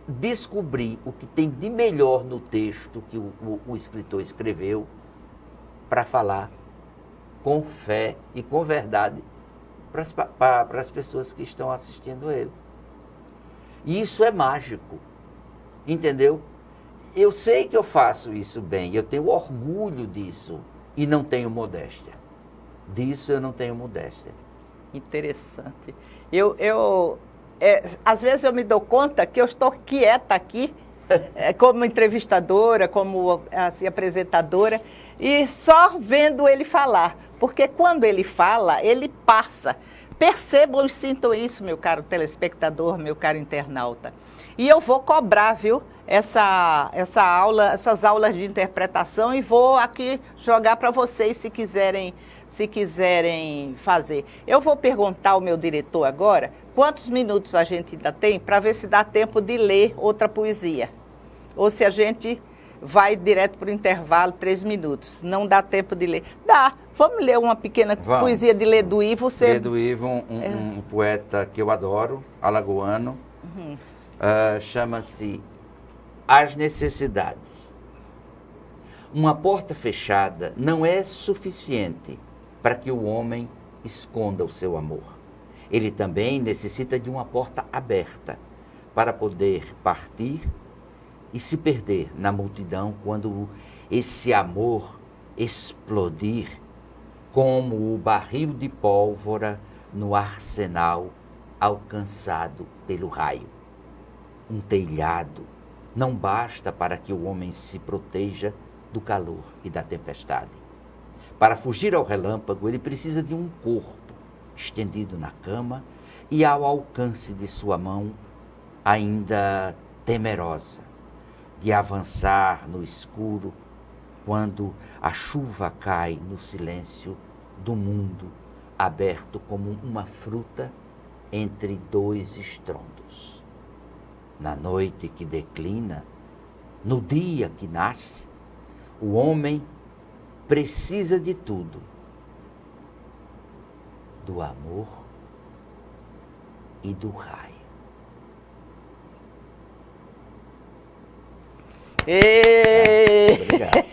[SPEAKER 2] descobrir o que tem de melhor no texto que o escritor escreveu para falar com fé e com verdade para as pessoas que estão assistindo ele. E isso é mágico, entendeu? Eu sei que eu faço isso bem, eu tenho orgulho disso e não tenho modéstia. Disso eu não tenho modéstia.
[SPEAKER 1] Interessante. Às vezes eu me dou conta que eu estou quieta aqui, como entrevistadora, como assim, apresentadora, e só vendo ele falar. Porque quando ele fala, ele passa. Percebam e sintam isso, meu caro telespectador, meu caro internauta. E eu vou cobrar, viu, essas aulas de interpretação e vou aqui jogar para vocês se quiserem fazer. Eu vou perguntar ao meu diretor agora quantos minutos a gente ainda tem para ver se dá tempo de ler outra poesia. Ou se a gente vai direto para o intervalo, 3 minutos. Não dá tempo de ler. Dá. Vamos ler uma pequena poesia de Ledo Ivo.
[SPEAKER 2] Ledo Ivo, um poeta que eu adoro, alagoano. Chama-se As Necessidades. Uma porta fechada não é suficiente para que o homem esconda o seu amor. ele também necessita de uma porta aberta para poder partir e se perder na multidão quando esse amor explodir como o barril de pólvora no arsenal alcançado pelo raio. Um telhado não basta para que o homem se proteja do calor e da tempestade. Para fugir ao relâmpago, ele precisa de um corpo estendido na cama e ao alcance de sua mão, ainda temerosa, de avançar no escuro quando a chuva cai no silêncio do mundo, aberto como uma fruta entre dois estrondos. Na noite que declina, no dia que nasce, o homem precisa de tudo: do amor e do raio.
[SPEAKER 1] Obrigado.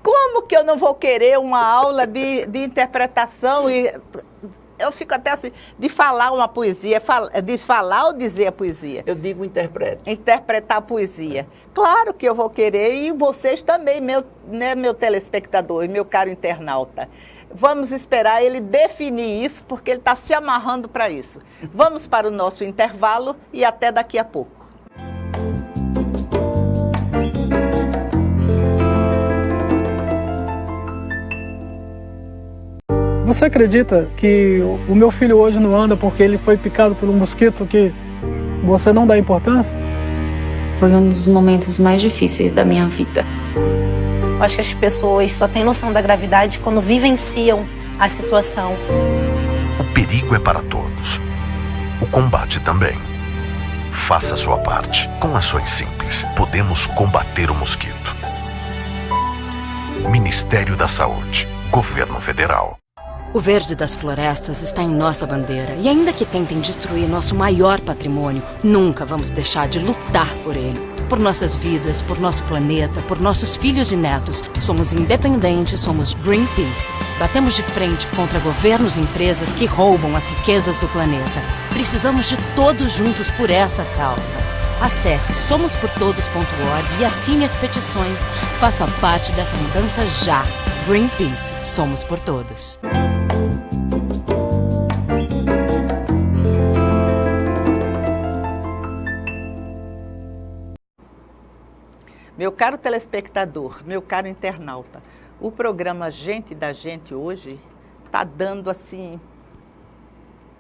[SPEAKER 1] Como que eu não vou querer uma aula de interpretação? E eu fico até assim, de falar uma poesia, de falar ou dizer a poesia?
[SPEAKER 2] Eu digo interpreta.
[SPEAKER 1] Interpretar a poesia. Claro que eu vou querer, e vocês também, meu telespectador e meu caro internauta. Vamos esperar ele definir isso, porque ele está se amarrando para isso. Vamos para o nosso intervalo e até daqui a pouco.
[SPEAKER 4] Você acredita que o meu filho hoje não anda porque ele foi picado por um mosquito que você não dá importância?
[SPEAKER 5] Foi um dos momentos mais difíceis da minha vida.
[SPEAKER 6] Eu acho que as pessoas só têm noção da gravidade quando vivenciam a situação.
[SPEAKER 7] O perigo é para todos. O combate também. Faça a sua parte. Com ações simples, podemos combater o mosquito. Ministério da Saúde. Governo Federal.
[SPEAKER 8] O verde das florestas está em nossa bandeira. E ainda que tentem destruir nosso maior patrimônio, nunca vamos deixar de lutar por ele. Por nossas vidas, por nosso planeta, por nossos filhos e netos. Somos independentes, somos Greenpeace. Batemos de frente contra governos e empresas que roubam as riquezas do planeta. Precisamos de todos juntos por essa causa. Acesse somosportodos.org e assine as petições. Faça parte dessa mudança já. Greenpeace. Somos por todos.
[SPEAKER 1] Meu caro telespectador, meu caro internauta, o programa Gente da Gente hoje está dando assim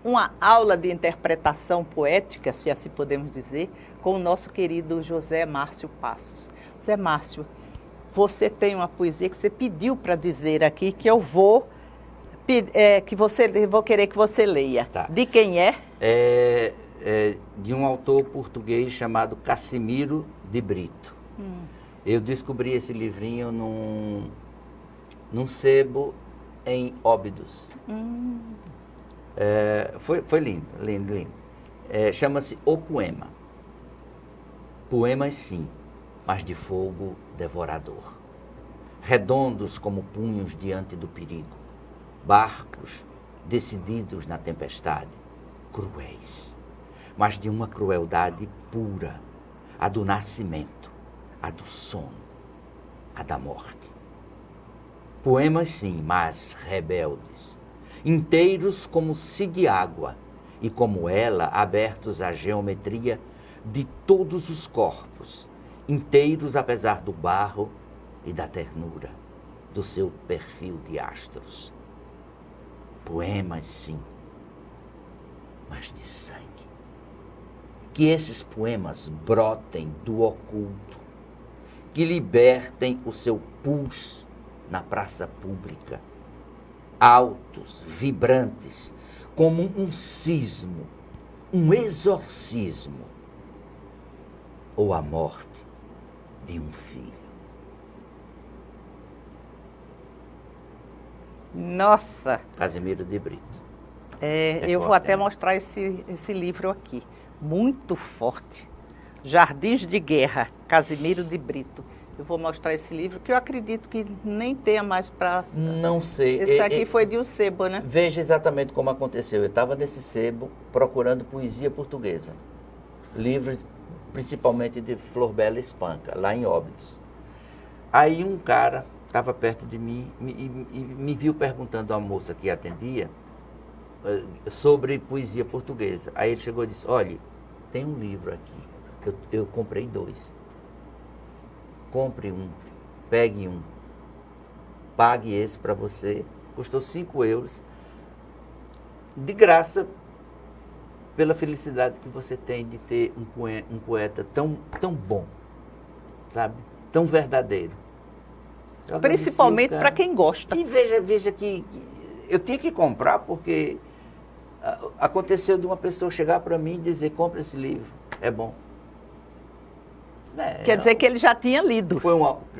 [SPEAKER 1] uma aula de interpretação poética, se assim podemos dizer, com o nosso querido José Márcio Passos. José Márcio, você tem uma poesia que você pediu para dizer aqui, que eu vou querer que você leia.
[SPEAKER 2] Tá.
[SPEAKER 1] De quem é?
[SPEAKER 2] É de um autor português chamado Cassimiro de Brito. Eu descobri esse livrinho num sebo em Óbidos. Foi lindo, lindo, lindo. Chama-se O Poema. Poemas sim, mas de fogo devorador. Redondos como punhos diante do perigo. Barcos decididos na tempestade. Cruéis, mas de uma crueldade pura. A do nascimento, a do sono, a da morte. Poemas sim, mas rebeldes. Inteiros como se de água, e como ela, abertos à geometria de todos os corpos, inteiros apesar do barro e da ternura, do seu perfil de astros. Poemas sim, mas de sangue. Que esses poemas brotem do oculto, que libertem o seu pulso na praça pública, altos, vibrantes, como um sismo, um exorcismo, ou a morte de um filho.
[SPEAKER 1] Nossa!
[SPEAKER 2] Cassimiro de Brito.
[SPEAKER 1] Eu vou até mostrar esse livro aqui. Muito forte. Jardins de Guerra, Cassimiro de Brito. Eu vou mostrar esse livro, que eu acredito que nem tenha mais para...
[SPEAKER 2] Não sei.
[SPEAKER 1] Esse aqui foi de um sebo, né?
[SPEAKER 2] Veja exatamente como aconteceu. Eu estava nesse sebo procurando poesia portuguesa. Livros, principalmente de Flor Bela Espanca, lá em Óbidos. Aí um cara estava perto de mim e me viu perguntando à moça que atendia sobre poesia portuguesa. Aí ele chegou e disse, olha, tem um livro aqui, eu comprei 2. Compre um, pegue um, pague esse para você, custou 5 euros, de graça, pela felicidade que você tem de ter um poeta tão bom, sabe? Tão verdadeiro.
[SPEAKER 1] Principalmente para quem gosta.
[SPEAKER 2] E veja que eu tinha que comprar porque aconteceu de uma pessoa chegar para mim e dizer, compra esse livro, é bom.
[SPEAKER 1] Quer dizer que ele já tinha lido.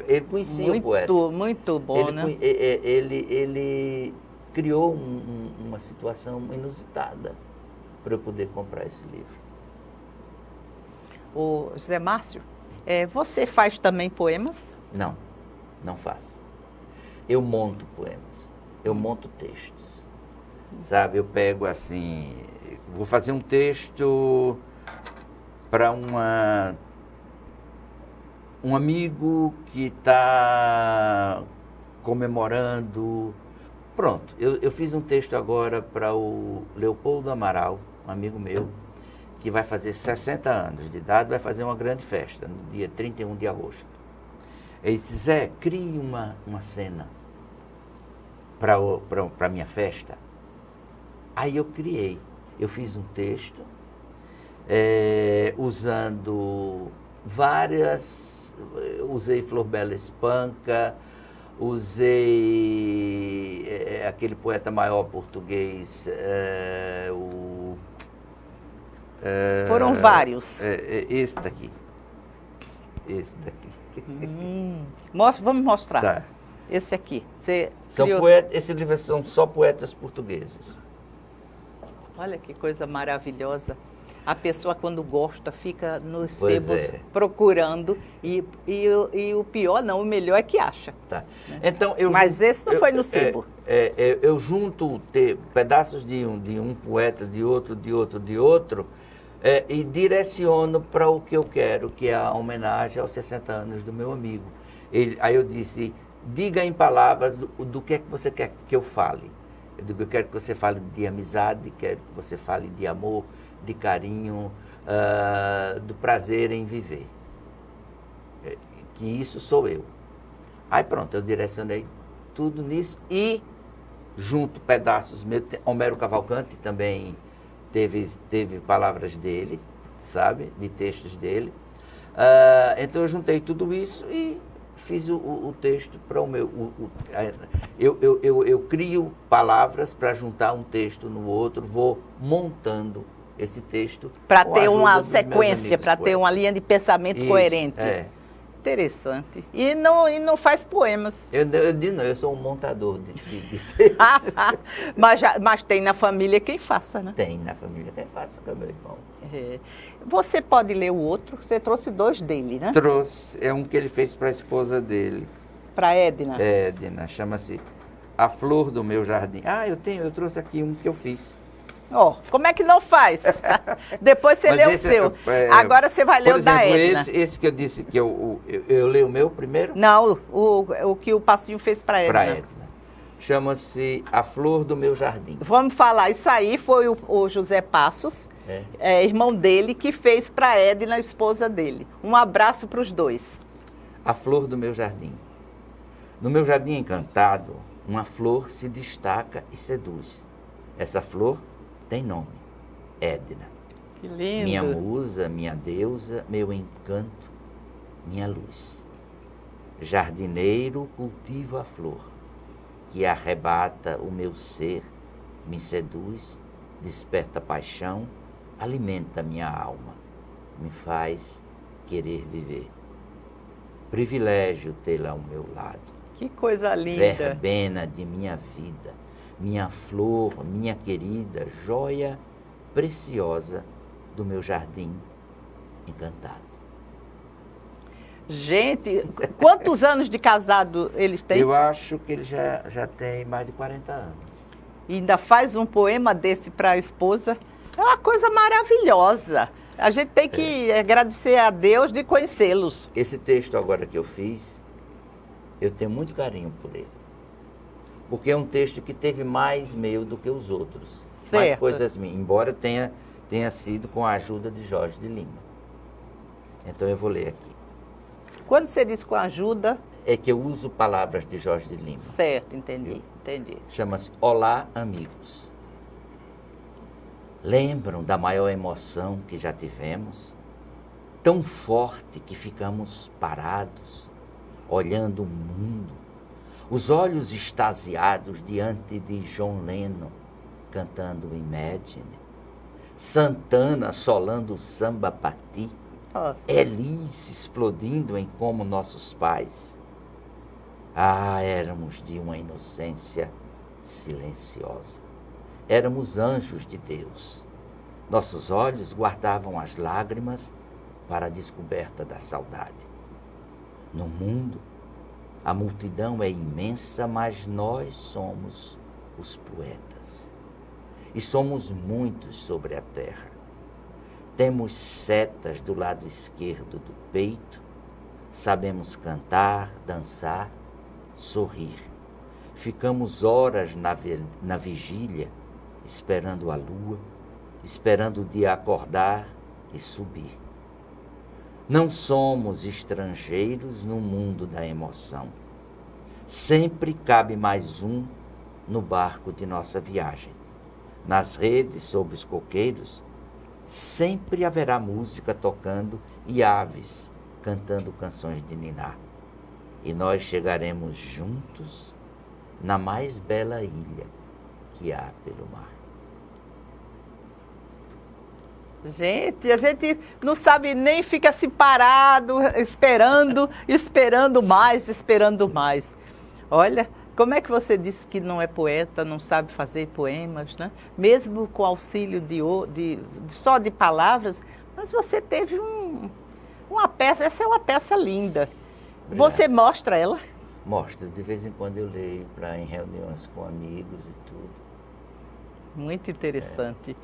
[SPEAKER 2] Ele conhecia o poeta.
[SPEAKER 1] Muito bom, né?
[SPEAKER 2] Ele criou uma situação inusitada para eu poder comprar esse livro.
[SPEAKER 1] O José Márcio, você faz também poemas?
[SPEAKER 2] Não faço. Eu monto poemas, eu monto textos. Sabe, eu pego assim, vou fazer um texto para um amigo que está comemorando. Pronto, eu fiz um texto agora para o Leopoldo Amaral, um amigo meu, que vai fazer 60 anos de idade, vai fazer uma grande festa no dia 31 de agosto. Ele disse, Zé, crie uma cena para a minha festa. Aí eu criei, eu fiz um texto usando usei Flor Bela Espanca, usei aquele poeta maior português,
[SPEAKER 1] Foram vários.
[SPEAKER 2] Esse daqui.
[SPEAKER 1] Vamos mostrar.
[SPEAKER 2] Tá.
[SPEAKER 1] Esse aqui. Você
[SPEAKER 2] Esse livro são só poetas portugueses.
[SPEAKER 1] Olha que coisa maravilhosa. A pessoa, quando gosta, fica nos
[SPEAKER 2] Pois
[SPEAKER 1] sebos procurando. E o pior, não, o melhor é que acha.
[SPEAKER 2] Tá.
[SPEAKER 1] Né?
[SPEAKER 2] Então,
[SPEAKER 1] Mas esse não foi no sebo.
[SPEAKER 2] Eu junto pedaços de um poeta, de outro, e direciono para o que eu quero, que é a homenagem aos 60 anos do meu amigo. Aí eu disse, diga em palavras do que é que você quer que eu fale. Eu quero que você fale de amizade, quero que você fale de amor, de carinho, do prazer em viver. Que isso sou eu. Aí pronto, eu direcionei tudo nisso e junto pedaços meus. Homero Cavalcanti também teve palavras dele, sabe? De textos dele. Então eu juntei tudo isso e fiz o texto para o meu... Eu crio palavras para juntar um texto no outro, vou montando esse texto.
[SPEAKER 1] Para ter uma sequência, para ter uma linha de pensamento coerente. Interessante. E não faz poemas.
[SPEAKER 2] Eu sou um montador de textos.
[SPEAKER 1] mas tem na família quem faça, né?
[SPEAKER 2] Tem na família quem faça, que é meu irmão.
[SPEAKER 1] Você pode ler o outro? Você trouxe 2 dele, né?
[SPEAKER 2] Trouxe. É um que ele fez para a esposa dele.
[SPEAKER 1] Para Edna?
[SPEAKER 2] Edna. Chama-se A Flor do Meu Jardim. Eu trouxe aqui um que eu fiz.
[SPEAKER 1] Como é que não faz? Depois você lê o seu. Agora você vai ler o da Edna.
[SPEAKER 2] Esse que eu disse que eu leio o meu primeiro?
[SPEAKER 1] Não, o que o Passinho fez para Edna.
[SPEAKER 2] Para Edna. Chama-se A Flor do Meu Jardim.
[SPEAKER 1] Vamos falar, isso aí foi o José Passos, irmão dele, que fez para Edna, a esposa dele. Um abraço para os 2.
[SPEAKER 2] A Flor do Meu Jardim. No meu jardim encantado, uma flor se destaca e seduz. Essa flor tem nome, Edna.
[SPEAKER 1] Que lindo.
[SPEAKER 2] Minha musa, minha deusa, meu encanto, minha luz. Jardineiro cultiva a flor, que arrebata o meu ser, me seduz, desperta paixão, alimenta minha alma, me faz querer viver. Privilégio tê-la ao meu lado.
[SPEAKER 1] Que coisa linda.
[SPEAKER 2] Verbena de minha vida, minha flor, minha querida, joia preciosa do meu jardim encantado.
[SPEAKER 1] Gente, quantos anos de casado eles têm?
[SPEAKER 2] Eu acho que ele já tem mais de 40 anos.
[SPEAKER 1] E ainda faz um poema desse para a esposa. É uma coisa maravilhosa. A gente tem que agradecer a Deus de conhecê-los.
[SPEAKER 2] Esse texto agora que eu fiz, eu tenho muito carinho por ele. Porque é um texto que teve mais meu do que os outros.
[SPEAKER 1] Certo.
[SPEAKER 2] Mais coisas minhas, embora tenha sido com a ajuda de Jorge de Lima. Então eu vou ler aqui.
[SPEAKER 1] Quando você diz com ajuda...
[SPEAKER 2] É que eu uso palavras de Jorge de Lima.
[SPEAKER 1] Certo, entendi.
[SPEAKER 2] Chama-se Olá, amigos. Lembram da maior emoção que já tivemos? Tão forte que ficamos parados, olhando o mundo, os olhos extasiados diante de John Lennon, cantando Imagine, Santana solando o samba pati, Elis explodindo em Como Nossos Pais. Ah, éramos de uma inocência silenciosa. Éramos anjos de Deus. Nossos olhos guardavam as lágrimas para a descoberta da saudade. No mundo, a multidão é imensa, mas nós somos os poetas. E somos muitos sobre a terra. Temos setas do lado esquerdo do peito, sabemos cantar, dançar, sorrir. Ficamos horas na vigília, esperando a lua, esperando o dia acordar e subir. Não somos estrangeiros no mundo da emoção. Sempre cabe mais um no barco de nossa viagem. Nas redes, sob os coqueiros, sempre haverá música tocando e aves cantando canções de ninar. E nós chegaremos juntos na mais bela ilha que há pelo mar.
[SPEAKER 1] Gente, a gente não sabe nem, fica assim parado, esperando mais. Olha, como é que você disse que não é poeta, não sabe fazer poemas, né? Mesmo com auxílio só de palavras, mas você teve uma peça, essa é uma peça linda.
[SPEAKER 2] Obrigado.
[SPEAKER 1] Você mostra ela?
[SPEAKER 2] Mostra, de vez em quando eu leio em reuniões com amigos e tudo.
[SPEAKER 1] Muito interessante.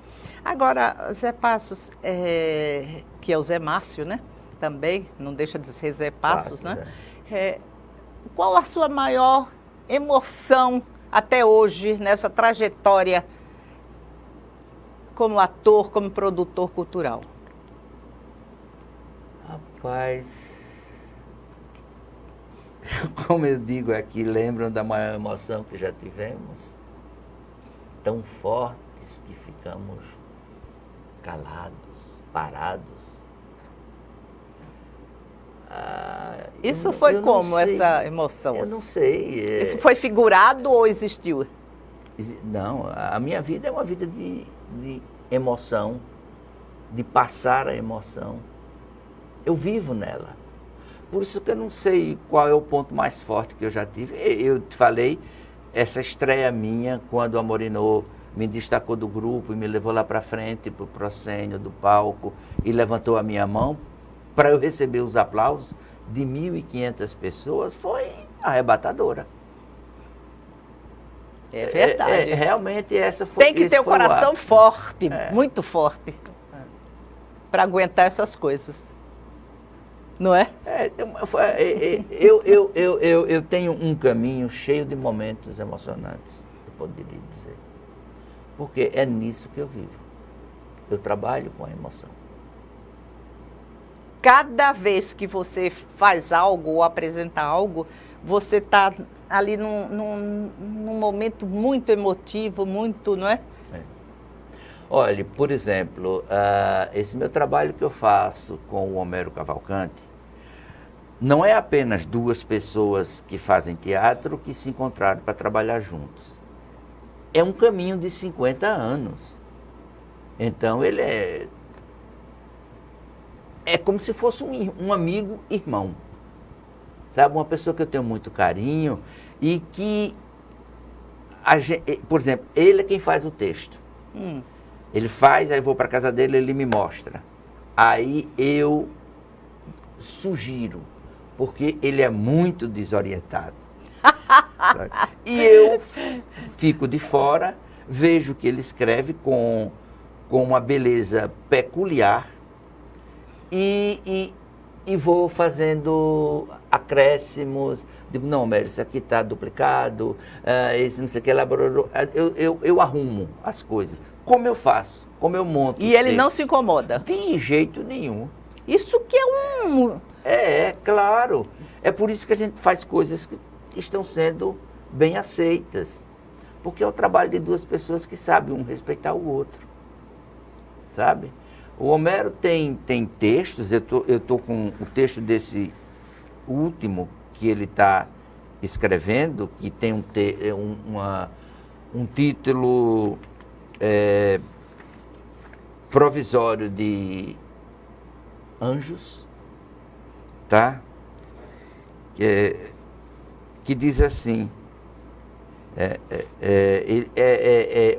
[SPEAKER 1] Agora, Zé Passos, que é o Zé Márcio, né? Também, não deixa de ser Zé Passos, né? Qual a sua maior emoção até hoje nessa trajetória como ator, como produtor cultural?
[SPEAKER 2] Rapaz, como eu digo aqui, lembram da maior emoção que já tivemos? Tão fortes que ficamos calados, parados.
[SPEAKER 1] Isso foi como, essa emoção?
[SPEAKER 2] Eu não sei.
[SPEAKER 1] Isso foi figurado ou existiu?
[SPEAKER 2] Não, a minha vida é uma vida de emoção, de passar a emoção. Eu vivo nela. Por isso que eu não sei qual é o ponto mais forte que eu já tive. Eu te falei, essa estreia minha, quando o Amorinô me destacou do grupo e me levou lá para frente, para o proscênio do palco, e levantou a minha mão para eu receber os aplausos de 1.500 pessoas, foi arrebatadora.
[SPEAKER 1] É verdade.
[SPEAKER 2] Realmente essa foi.
[SPEAKER 1] Tem que ter o coração forte, muito forte, para aguentar essas coisas. Não é?
[SPEAKER 2] Eu tenho um caminho cheio de momentos emocionantes, eu poderia dizer. Porque é nisso que eu vivo. Eu trabalho com a emoção.
[SPEAKER 1] Cada vez que você faz algo ou apresenta algo, você está ali num momento muito emotivo, muito, não é?
[SPEAKER 2] Olha, por exemplo, esse meu trabalho que eu faço com o Homero Cavalcante, não é apenas duas pessoas que fazem teatro que se encontraram para trabalhar juntos. É um caminho de 50 anos. Então, ele é como se fosse um amigo irmão. Sabe, uma pessoa que eu tenho muito carinho e que, por exemplo, ele é quem faz o texto. Ele faz, aí eu vou para a casa dele, ele me mostra. Aí eu sugiro, porque ele é muito desorientado. Sabe? E eu fico de fora, vejo que ele escreve com uma beleza peculiar e vou fazendo acréscimos. Digo, não, Homero, isso aqui está duplicado, esse não sei o que, eu arrumo as coisas. Como eu faço, como eu monto.
[SPEAKER 1] E ele não se incomoda?
[SPEAKER 2] De jeito nenhum.
[SPEAKER 1] Isso que é um...
[SPEAKER 2] Claro. É por isso que a gente faz coisas que estão sendo bem aceitas. Porque é o trabalho de duas pessoas que sabem um respeitar o outro. Sabe? O Homero tem textos, eu tô com o texto desse último que ele está escrevendo, que tem um título provisório de Anjos, tá? Que diz assim,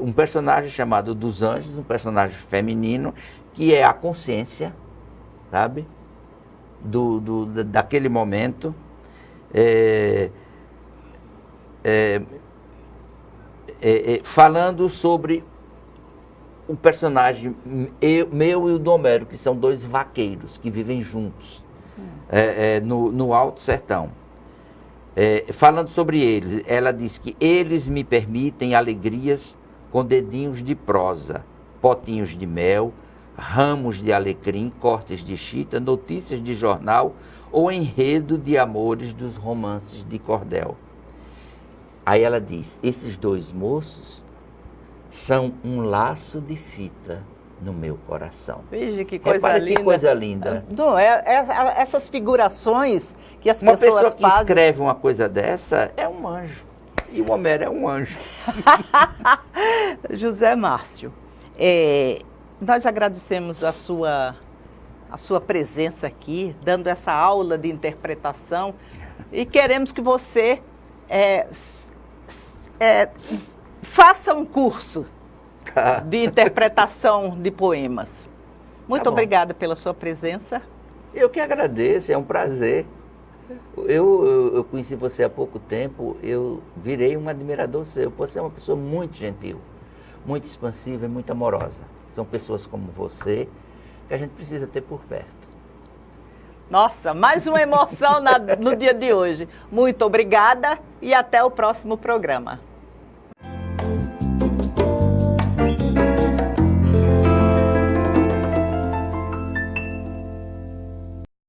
[SPEAKER 2] um personagem chamado dos Anjos, um personagem feminino, que é a consciência, sabe? Daquele momento. Falando sobre o personagem meu e o do Homero, que são dois vaqueiros que vivem juntos no Alto Sertão. Falando sobre eles, ela diz que eles me permitem alegrias com dedinhos de prosa, potinhos de mel, ramos de alecrim, cortes de chita, notícias de jornal ou enredo de amores dos romances de cordel. Aí ela diz, esses dois moços são um laço de fita no meu coração.
[SPEAKER 1] Veja que coisa
[SPEAKER 2] Repara
[SPEAKER 1] linda.
[SPEAKER 2] Que coisa linda.
[SPEAKER 1] Não, essas figurações que as
[SPEAKER 2] Uma
[SPEAKER 1] pessoas
[SPEAKER 2] pessoa que
[SPEAKER 1] fazem...
[SPEAKER 2] escreve uma coisa dessa é um anjo. E o Homero é um anjo.
[SPEAKER 1] José Márcio, nós agradecemos a sua presença aqui, dando essa aula de interpretação, e queremos que você faça um curso de interpretação de poemas. Muito obrigada pela sua presença.
[SPEAKER 2] Eu que agradeço, é um prazer. Eu conheci você há pouco tempo, eu virei um admirador seu. Você é uma pessoa muito gentil, muito expansiva e muito amorosa. São pessoas como você que a gente precisa ter por perto.
[SPEAKER 1] Nossa, mais uma emoção no dia de hoje. Muito obrigada e até o próximo programa.